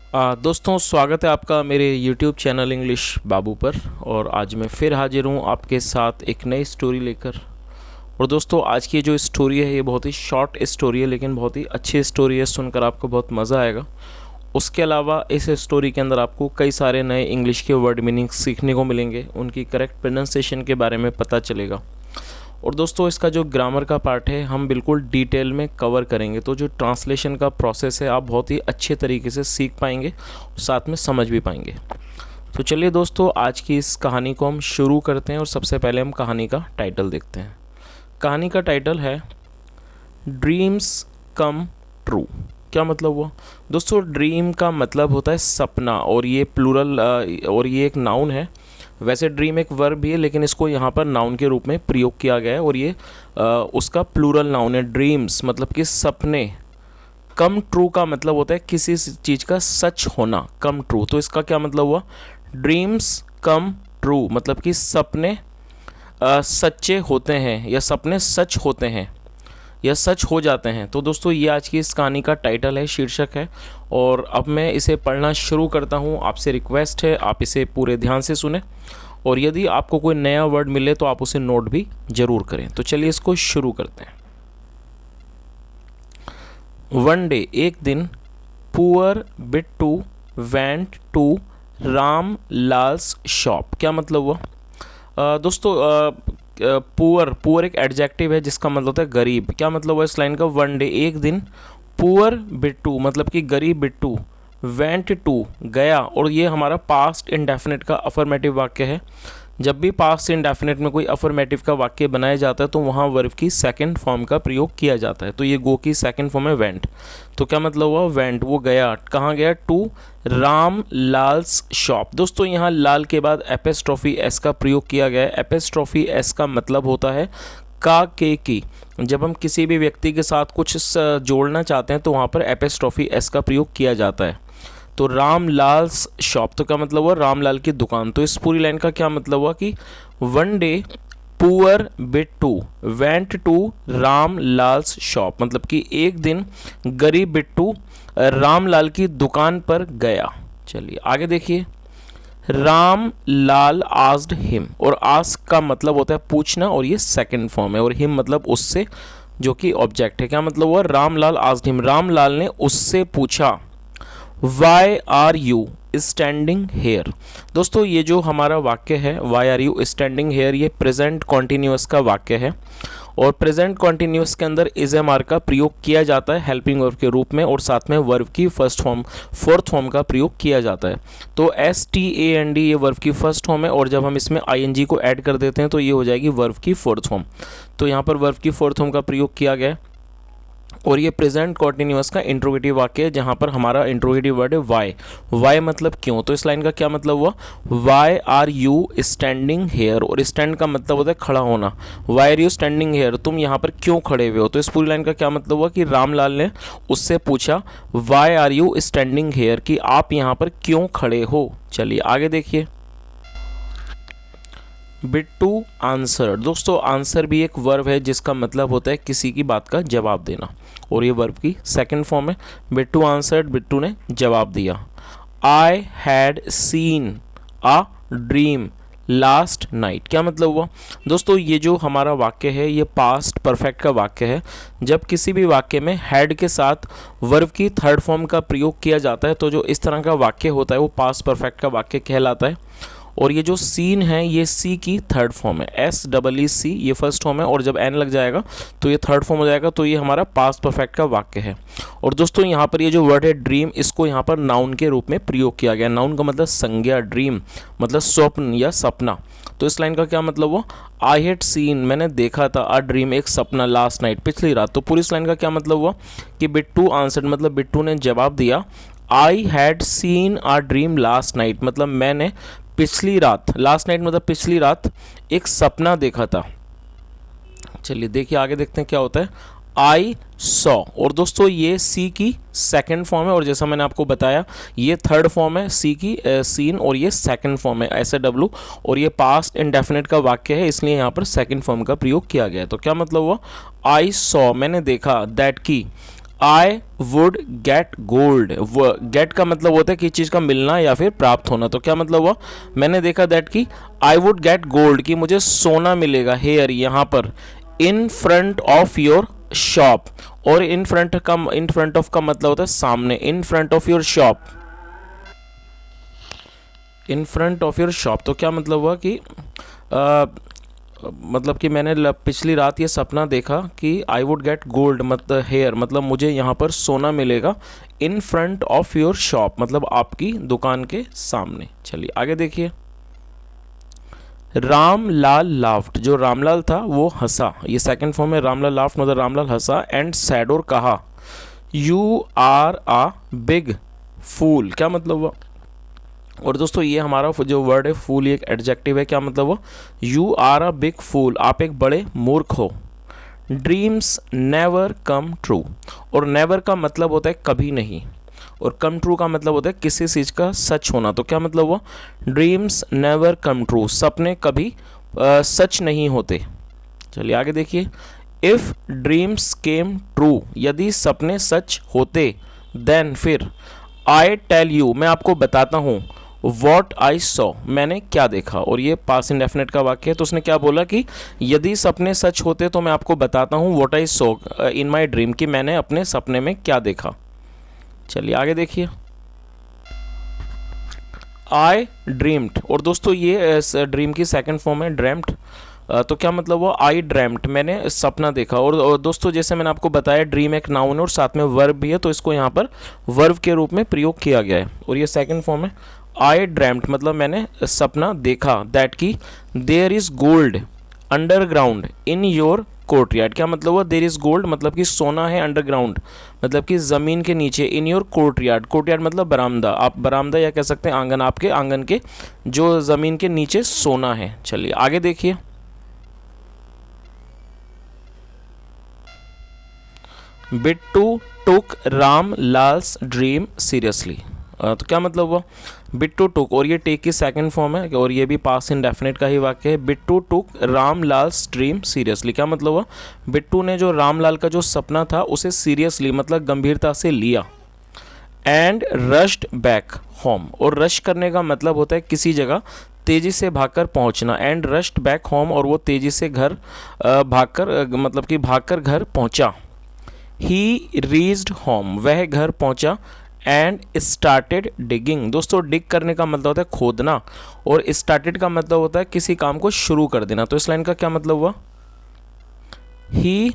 दोस्तों, स्वागत है आपका मेरे YouTube चैनल इंग्लिश बाबू पर। और आज मैं फिर हाजिर हूँ आपके साथ एक नई स्टोरी लेकर। और दोस्तों, आज की जो स्टोरी है ये बहुत ही शॉर्ट स्टोरी है, लेकिन बहुत ही अच्छी स्टोरी है, सुनकर आपको बहुत मज़ा आएगा। उसके अलावा इस स्टोरी के अंदर आपको कई सारे नए इंग्लिश के वर्ड मीनिंग सीखने को मिलेंगे, उनकी करेक्ट प्रोनाउंसिएशन के बारे में पता चलेगा। और दोस्तों, इसका जो ग्रामर का पार्ट है हम बिल्कुल डिटेल में कवर करेंगे, तो जो ट्रांसलेशन का प्रोसेस है आप बहुत ही अच्छे तरीके से सीख पाएंगे, साथ में समझ भी पाएंगे। तो चलिए दोस्तों, आज की इस कहानी को हम शुरू करते हैं। और सबसे पहले हम कहानी का टाइटल देखते हैं। कहानी का टाइटल है ड्रीम्स कम ट्रू। क्या मतलब हुआ दोस्तों? ड्रीम का मतलब होता है सपना, और ये प्लूरल और ये एक नाउन है। वैसे ड्रीम एक वर्ब भी है, लेकिन इसको यहाँ पर नाउन के रूप में प्रयोग किया गया है, और ये उसका प्लूरल नाउन है। ड्रीम्स मतलब कि सपने। कम ट्रू का मतलब होता है किसी चीज़ का सच होना, कम ट्रू। तो इसका क्या मतलब हुआ? ड्रीम्स कम ट्रू मतलब कि सपने सच्चे होते हैं, या सपने सच होते हैं, या सच हो जाते हैं। तो दोस्तों, ये आज की इस कहानी का टाइटल है, शीर्षक है। और अब मैं इसे पढ़ना शुरू करता हूँ। आपसे रिक्वेस्ट है आप इसे पूरे ध्यान से सुने, और यदि आपको कोई नया वर्ड मिले तो आप उसे नोट भी ज़रूर करें। तो चलिए इसको शुरू करते हैं। वन डे, एक दिन, poor Bittu went to Ram Lal's shop. क्या मतलब हुआ दोस्तों? पुअर, पुअर एक एडजेक्टिव है जिसका मतलब होता है गरीब। क्या मतलब हुआ इस लाइन का? वन डे, एक दिन, पुअर बिट्टू मतलब कि गरीब बिट्टू, वेंट टू गया, और ये हमारा पास्ट इंडेफिनिट का अफर्मेटिव वाक्य है। जब भी पास्ट इंडेफिनिट में कोई अफर्मेटिव का वाक्य बनाया जाता है तो वहाँ वर्ब की सेकंड फॉर्म का प्रयोग किया जाता है। तो ये गो की सेकंड फॉर्म है वेंट। तो क्या मतलब हुआ? वेंट, वो गया। कहाँ गया? To Ram Lal's shop. दोस्तों, यहाँ लाल के बाद एपिस्ट्रोफी एस का प्रयोग किया गया है। एपिस्ट्रोफी एस का मतलब होता है का के की। जब हम किसी भी व्यक्ति के साथ कुछ जोड़ना चाहते हैं तो वहाँ पर एपिस्ट्रोफी एस का प्रयोग किया जाता है। तो राम लाल्स शॉप, तो क्या मतलब हुआ? रामलाल की दुकान। तो इस पूरी लाइन का क्या मतलब हुआ कि one day poor Bittu went to Ram Lal's shop, मतलब कि एक दिन गरीब बिट्टू रामलाल की दुकान पर गया। चलिए आगे देखिए। राम लाल आस्क्ड हिम, और आस्क का मतलब होता है पूछना, और ये सेकंड फॉर्म है, और हिम मतलब उससे, जो कि ऑब्जेक्ट है। क्या मतलब हुआ? राम लाल आस्क्ड हिम, रामलाल ने उससे पूछा। Why are you standing here. दोस्तों, ये जो हमारा वाक्य है why are you standing here, ये प्रेजेंट कॉन्टिन्यूअस का वाक्य है। और प्रेजेंट कॉन्टिन्यूअस के अंदर इज एम आर का प्रयोग किया जाता है हेल्पिंग वर्ब के रूप में, और साथ में वर्ब की फर्स्ट फॉर्म, फोर्थ फॉर्म का प्रयोग किया जाता है। तो S T A N D ये वर्ब की फर्स्ट फॉर्म है, और जब हम इसमें आई एन जी को ऐड कर देते हैं तो ये हो जाएगी वर्ब की फोर्थ फॉर्म। तो यहाँ पर वर्ब की फोर्थ फॉर्म का प्रयोग किया गया है। और ये प्रेजेंट कॉन्टिन्यूअस का इंट्रोगेटिव वाक्य है, जहाँ पर हमारा इंट्रोगेटिव वर्ड है वाई। वाई मतलब क्यों। तो इस लाइन का क्या मतलब हुआ? Why are you standing here, और स्टैंड का मतलब होता है खड़ा होना। Why are you standing here, तुम यहाँ पर क्यों खड़े हुए हो। तो इस पूरी लाइन का क्या मतलब हुआ कि रामलाल ने उससे पूछा why are you standing here, कि आप यहाँ पर क्यों खड़े हो। चलिए आगे देखिए। बिट्टू आंसर। दोस्तों, आंसर भी एक वर्ब है जिसका मतलब होता है किसी की बात का जवाब देना, और ये वर्ब की सेकंड फॉर्म है। बिट्टू आंसर्ड, बिट्टू ने जवाब दिया। I had seen a dream last night. क्या मतलब हुआ दोस्तों? ये जो हमारा वाक्य है ये पास्ट परफेक्ट का वाक्य है। जब किसी भी वाक्य में हैड के साथ वर्ब की थर्ड फॉर्म का प्रयोग किया जाता है तो जो इस तरह का वाक्य होता है वो पास्ट परफेक्ट का वाक्य कहलाता है। और ये जो सीन है ये सी की थर्ड फॉर्म है। एस डबल ई सी ये फर्स्ट फॉर्म है, और जब एन लग जाएगा तो ये थर्ड फॉर्म हो जाएगा। तो ये हमारा पास्ट परफेक्ट का वाक्य है। और दोस्तों, यहाँ पर ये जो वर्ड है ड्रीम, इसको यहाँ पर नाउन के रूप में प्रयोग किया गया। नाउन का मतलब संज्ञा, ड्रीम मतलब स्वप्न या सपना। तो इस लाइन का क्या मतलब हुआ? आई हैड सीन, मैंने देखा था, अ ड्रीम एक सपना, लास्ट नाइट पिछली रात। तो पूरी इस लाइन का क्या मतलब हुआ कि बिट्टू आंसर्ड मतलब बिट्टू ने जवाब दिया। I had seen a dream last night मतलब मैंने पिछली रात, लास्ट नाइट मतलब पिछली रात, एक सपना देखा था। चलिए देखिए आगे देखते हैं क्या होता है। आई सॉ, और दोस्तों ये सी की सेकंड फॉर्म है, और जैसा मैंने आपको बताया ये थर्ड फॉर्म है सी की, सीन, और ये सेकंड फॉर्म है एस ए डब्ल्यू, और ये पास्ट इंडेफिनिट का वाक्य है, इसलिए यहाँ पर सेकंड फॉर्म का प्रयोग किया गया है। तो क्या मतलब हुआ? आई सॉ मैंने देखा, दैट की I would get gold. Get का मतलब होता है किसी चीज़ का मिलना या फिर प्राप्त होना। तो क्या मतलब हुआ, मैंने देखा दैट कि आई वुड गेट गोल्ड, कि मुझे सोना मिलेगा हेयर, यहाँ पर, in front of your shop. और इन फ्रंट ऑफ का मतलब होता है सामने, in front of your shop, in front of your shop. तो क्या मतलब हुआ कि मतलब कि मैंने पिछली रात ये सपना देखा कि आई वुड गेट गोल्ड मतलब हेयर, मतलब मुझे यहाँ पर सोना मिलेगा, in front of your shop मतलब आपकी दुकान के सामने। चलिए आगे देखिए। रामलाल लाफ्ट, जो रामलाल था वो हंसा, ये सेकंड फॉर्म है रामलाल लाफ्ट मतलब रामलाल हंसा, एंड सैड और कहा, यू आर आ बिग फूल। क्या मतलब हुआ, और दोस्तों ये हमारा जो वर्ड है फूल, ये एक एडजेक्टिव है। क्या मतलब हुआ, यू आर अ बिग फूल, आप एक बड़े मूर्ख हो। ड्रीम्स नेवर कम ट्रू, और नेवर का मतलब होता है कभी नहीं, और कम ट्रू का मतलब होता है किसी चीज़ का सच होना। तो क्या मतलब हुआ, ड्रीम्स नेवर कम ट्रू, सपने कभी सच नहीं होते। चलिए आगे देखिए। इफ़ ड्रीम्स केम ट्रू, यदि सपने सच होते, देन फिर, आई टेल यू, मैं आपको बताता हूँ, वॉट आई सॉ, मैंने क्या देखा। और ये पास्ट इंडेफिनिट का वाक्य है। तो उसने क्या बोला कि यदि सपने सच होते तो मैं आपको बताता हूँ what I saw in my dream, कि मैंने अपने सपने में क्या देखा। चलिए आगे देखिए। आई ड्रीम्ड, और दोस्तों ये ड्रीम की सेकंड फॉर्म है ड्रेम्ड। तो क्या मतलब हुआ, आई ड्रेम्ड, मैंने सपना देखा। और दोस्तों जैसे मैंने आपको बताया ड्रीम एक नाउन है और साथ में वर्ब भी है, तो इसको यहाँ पर वर्ब के रूप में प्रयोग किया गया है। और ये सेकंड फॉर्म है आई ड्रेम्ड मतलब मैंने सपना देखा, दैट की there is gold underground in your courtyard. क्या मतलब हुआ, देयर इज़ गोल्ड मतलब कि सोना है अंडरग्राउंड मतलब कि ज़मीन के नीचे, इन योर कोर्टयार्ड, कोर्टयार्ड मतलब बरामदा, आप बरामदा या कह सकते हैं आंगन, आपके आंगन के जो ज़मीन के नीचे सोना है। चलिए आगे देखिए। बिट्टू टुक रामलाल्स ड्रीम सीरियसली। तो क्या मतलब हुआ, बिट्टू टुक, और ये टेक की सेकंड फॉर्म है और ये भी पास्ट इंडेफिनिट का ही वाक्य है। बिट्टू टुक रामलाल्स ड्रीम सीरियसली, क्या मतलब हुआ, बिट्टू ने जो रामलाल का जो सपना था उसे सीरियसली मतलब गंभीरता से लिया। एंड रश्ड बैक होम, और रश करने का मतलब होता है किसी जगह तेज़ी से भागकर पहुंचना। एंड रश्ड बैक होम, और वो तेज़ी से घर भागकर मतलब कि भागकर घर पहुंचा। ही रीच्ड होम, वह घर पहुंचा। एंड स्टार्टेड डिगिंग, दोस्तों डिग करने का मतलब होता है खोदना, और स्टार्टेड का मतलब होता है किसी काम को शुरू कर देना। तो इस लाइन का क्या मतलब हुआ, ही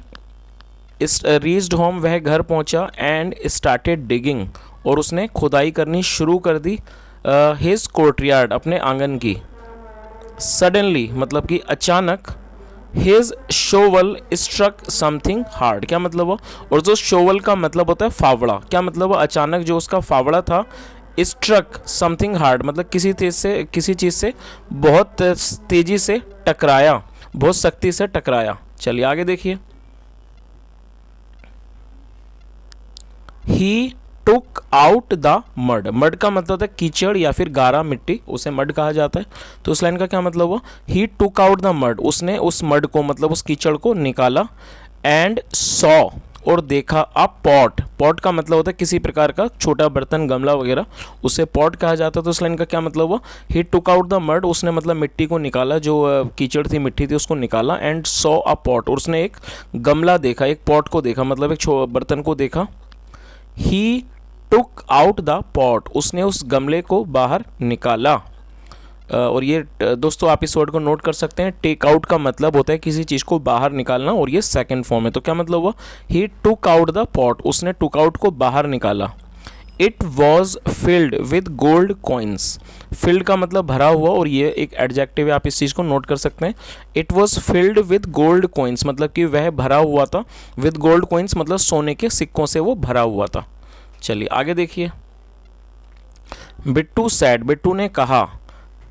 रीच्ड होम, वह घर पहुंचा, एंड स्टार्टेड डिगिंग, और उसने खुदाई करनी शुरू कर दी, हिज कोर्टयार्ड, अपने आंगन की। सडनली मतलब कि अचानक, his shovel struck something hard, क्या मतलब हुआ, और जो शोवल का मतलब होता है फावड़ा, क्या मतलब हुआ, अचानक जो उसका फावड़ा था, स्ट्रक समथिंग हार्ड मतलब किसी चीज़ से बहुत तेज़ी से टकराया, बहुत सख्ती से टकराया। चलिए आगे देखिए। He took out the mud, mud का मतलब होता है कीचड़ या फिर गारा मिट्टी, उसे मड कहा जाता है। तो उस लाइन का क्या मतलब हुआ, ही टुक आउट द मड, उसने उस मड को मतलब उस कीचड़ को निकाला। एंड सॉ, और देखा, अ पॉट, पॉट का मतलब होता है किसी प्रकार का छोटा बर्तन गमला वगैरह, उसे पॉट कहा जाता है। तो उस लाइन का क्या मतलब हुआ, ही टुक आउट द मड, उसने मतलब मिट्टी को निकाला, जो कीचड़ थी मिट्टी थी उसको निकाला। एंड सॉ अ पॉट, और उसने एक गमला देखा, एक पॉट को देखा मतलब एक बर्तन को देखा। ही टुक आउट द पॉट, उसने उस गमले को बाहर निकाला। और ये दोस्तों आप इस वर्ड को नोट कर सकते हैं, टेक आउट का मतलब होता है किसी चीज़ को बाहर निकालना, और ये सेकंड फॉर्म है। तो क्या मतलब हुआ, ही टुक आउट द पॉट, उसने टुक आउट को बाहर निकाला। It was filled with gold coins, field का मतलब भरा हुआ, और ये एक एडजेक्टिव है, आप इस चीज़ को नोट कर सकते हैं। It was filled with gold coins मतलब कि वह भरा हुआ था, विद गोल्ड कॉइन्स मतलब सोने के सिक्कों से वो भरा हुआ था। चलिए आगे देखिए। बिट्टू सैड, बिट्टू ने कहा,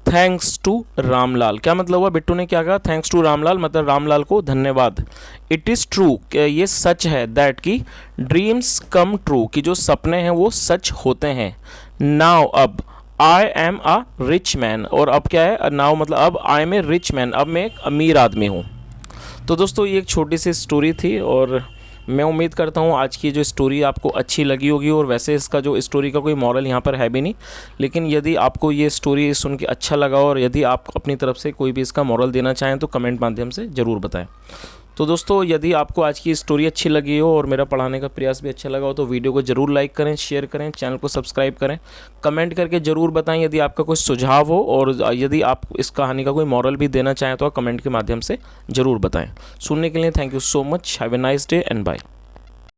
थैंक्स टू रामलाल, क्या मतलब हुआ, बिट्टू ने क्या कहा, थैंक्स टू रामलाल मतलब रामलाल को धन्यवाद। इट इज़ ट्रू, ये सच है, दैट की ड्रीम्स कम ट्रू, कि जो सपने हैं वो सच होते हैं। नाउ अब, I am a rich man, और अब क्या है, नाउ मतलब अब, I am a rich man, अब मैं एक अमीर आदमी हूँ। तो दोस्तों ये एक छोटी सी स्टोरी थी, और मैं उम्मीद करता हूँ आज की जो स्टोरी आपको अच्छी लगी होगी। और वैसे इसका जो स्टोरी का कोई मॉरल यहाँ पर है भी नहीं, लेकिन यदि आपको ये स्टोरी सुन के अच्छा लगा और यदि आप अपनी तरफ से कोई भी इसका मॉरल देना चाहें तो कमेंट माध्यम से ज़रूर बताएं। तो दोस्तों, यदि आपको आज की स्टोरी अच्छी लगी हो और मेरा पढ़ाने का प्रयास भी अच्छा लगा हो तो वीडियो को ज़रूर लाइक करें, शेयर करें, चैनल को सब्सक्राइब करें, कमेंट करके ज़रूर बताएं यदि आपका कोई सुझाव हो। और यदि आप इस कहानी का कोई मॉरल भी देना चाहें तो आप कमेंट के माध्यम से ज़रूर बताएं। सुनने के लिए thank you so much. Have a nice day and bye.